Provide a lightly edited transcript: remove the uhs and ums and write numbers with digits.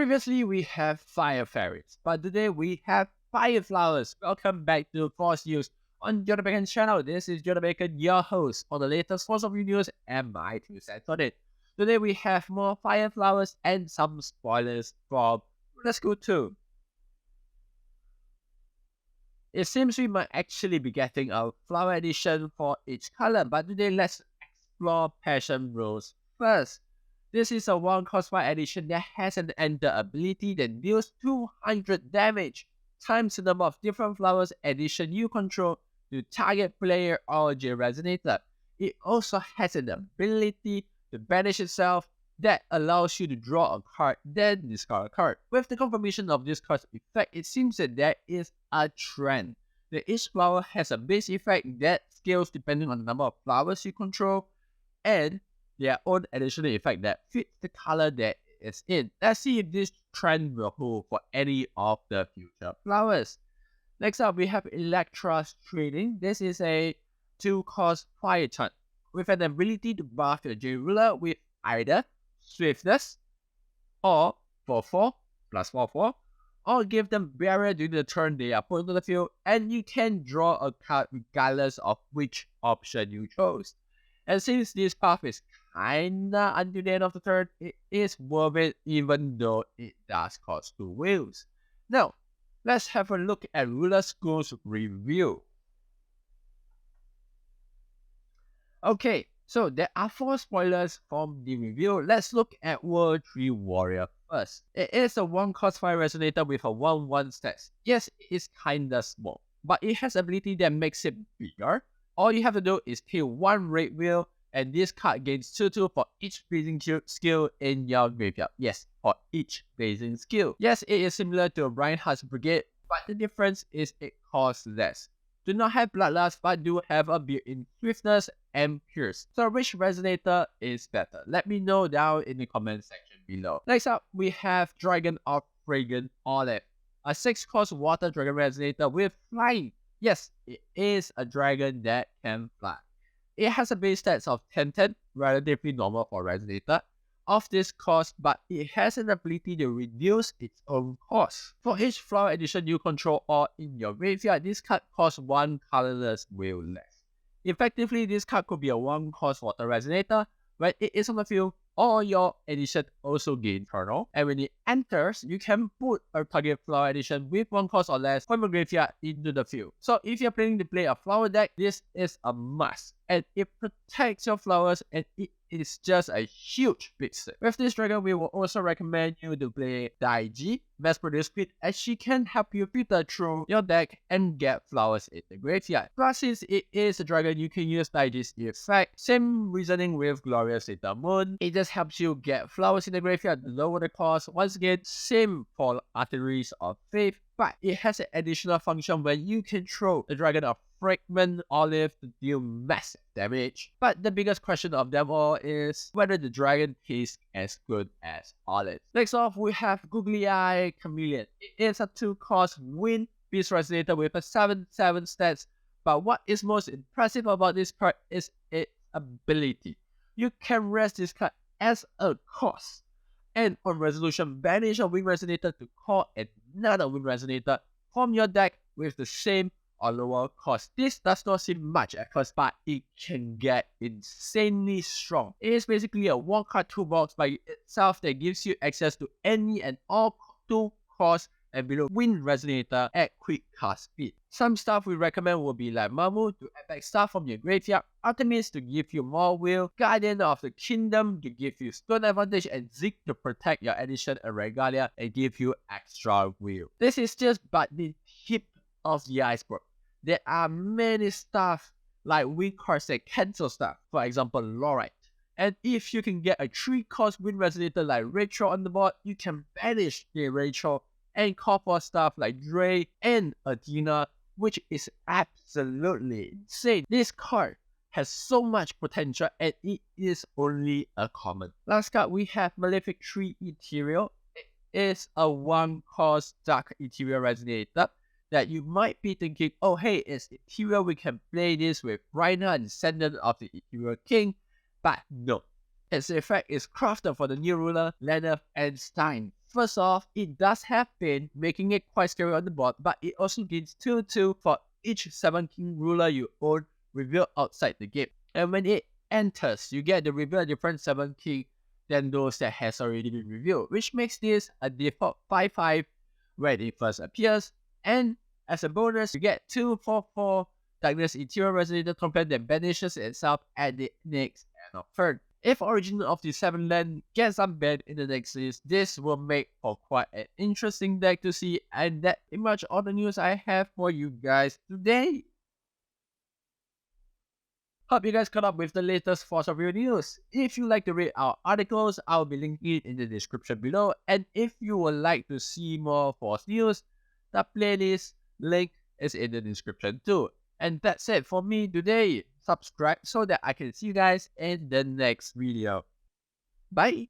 Previously, we have fire fairies, but today we have fire flowers. Welcome back to Force News on GeoTheBacon channel. This is GeoTheBacon, your host on the latest Force of news and my 2 cents on it. Today we have more fire flowers and some spoilers from Let's Go 2. It seems we might actually be getting a flower edition for each color, but today let's explore Passion Rose first. This is a 1-cost fire edition that has an enter ability that deals 200 damage times the number of different flowers addition you control to target player or Resonator. It also has an ability to banish itself that allows you to draw a card, then discard a card. With the confirmation of this card's effect, it seems that there is a trend. That each flower has a base effect that scales depending on the number of flowers you control, and their own additional effect that fits the color that it's in. Let's see if this trend will hold for any of the future flowers. Next up, we have Electra's Trading. This is a 2-cost fire type with an ability to buff your J ruler with either Swiftness or 4/4 plus 4/4, or give them barrier during the turn they are put into the field, and you can draw a card regardless of which option you chose. And since this path is kinda until the end of the turn, it is worth it even though it does cost 2 wheels. Now, let's have a look at Ruler School's review. Okay, so there are 4 spoilers from the review. Let's look at World 3 Warrior first. It is a 1-cost fire resonator with a 1/1 stats. Yes, it is kinda small, but it has ability that makes it bigger. All you have to do is pay 1 red wheel, and this card gains 2/2 for each blazing skill in your graveyard. Yes, for each blazing skill. Yes, it is similar to Reinhardt's Brigade, but the difference is it costs less. Do not have Bloodlust, but do have a built-in Swiftness and Pierce. So which resonator is better? Let me know down in the comment section below. Next up, we have Dragon of Fragrant Olive, a 6-cost water dragon resonator with flying. Yes, it is a dragon that can fly. It has a base stats of 10/10, relatively normal for resonator of this cost, but it has an ability to reduce its own cost. For each flower edition you control or in your graveyard, this card costs 1 colorless wheel less. Effectively, this card could be a 1-cost water resonator. When it is on the field, all your edition also gain turtle, and when it enters, you can put a target flower edition with 1 cost or less from your graveyard into the field. So if you're planning to play a flower deck, this is a must, and it protects your flowers, and it is just a huge big set. With this dragon, we will also recommend you to play Daiji, mass produced speed, as she can help you filter through your deck and get flowers in the graveyard. Plus, since it is a dragon, you can use Daiji's effect. Same reasoning with Glorious Little Moon. It just helps you get flowers in the graveyard, lower the cost. Once again, same for Arteries of Faith, but it has an additional function where you can throw the Dragon of Fragment Olive to deal massive damage. But the biggest question of them all is whether the dragon tastes as good as Olive. Next off, we have Googly Eye Chameleon. It is a 2-cost wind beast resonator with a 7/7 stats. But what is most impressive about this card is its ability. You can rest this card as a cost, and on resolution, banish a wind resonator to call another wind resonator from your deck with the same or lower cost. This does not seem much at first, but it can get insanely strong. It is basically a 1-card toolbox by itself that gives you access to any and all 2-cost and below wind resonator at quick cast speed. Some stuff we recommend will be like Mamu to add back stuff from your graveyard, Artemis to give you more will, Guardian of the Kingdom to give you stone advantage, and Zeke to protect your edition and Regalia and give you extra will. This is just but the tip of the iceberg. There are many stuff like wind cards that cancel stuff, for example Lorite. And if you can get a 3-cost wind resonator like Rachel on the board, you can banish the Rachel and call for stuff like Dre and Athena, which is absolutely insane. This card has so much potential, and it is only a common. Last card, we have Malefic 3 Ethereal. It is a 1-cost dark Ethereal resonator that you might be thinking, oh hey, it's Ethereal, we can play this with Reinhardt, Descendant of the Ethereal King. But no, its effect is crafted for the new ruler, Lenneth and Stein. First off, it does have Pain, making it quite scary on the board, but it also gains 2/2 for each 7 king ruler you own revealed outside the game. And when it enters, you get to reveal a different 7 king than those that has already been revealed, which makes this a default 5/5 when it first appears. And as a bonus, you get 2/4/4 Darkness Ethereal Resonator token that banishes itself at the next end of turn. If Origin of the 7 land gets unbanned in the next list, this will make for quite an interesting deck to see, and that's pretty much all the news I have for you guys today. Hope you guys caught up with the latest Force of Real news. If you like to read our articles, I'll be linking it in the description below. And if you would like to see more Force news, the playlist link is in the description too. And that's it for me today. Subscribe so that I can see you guys in the next video. Bye!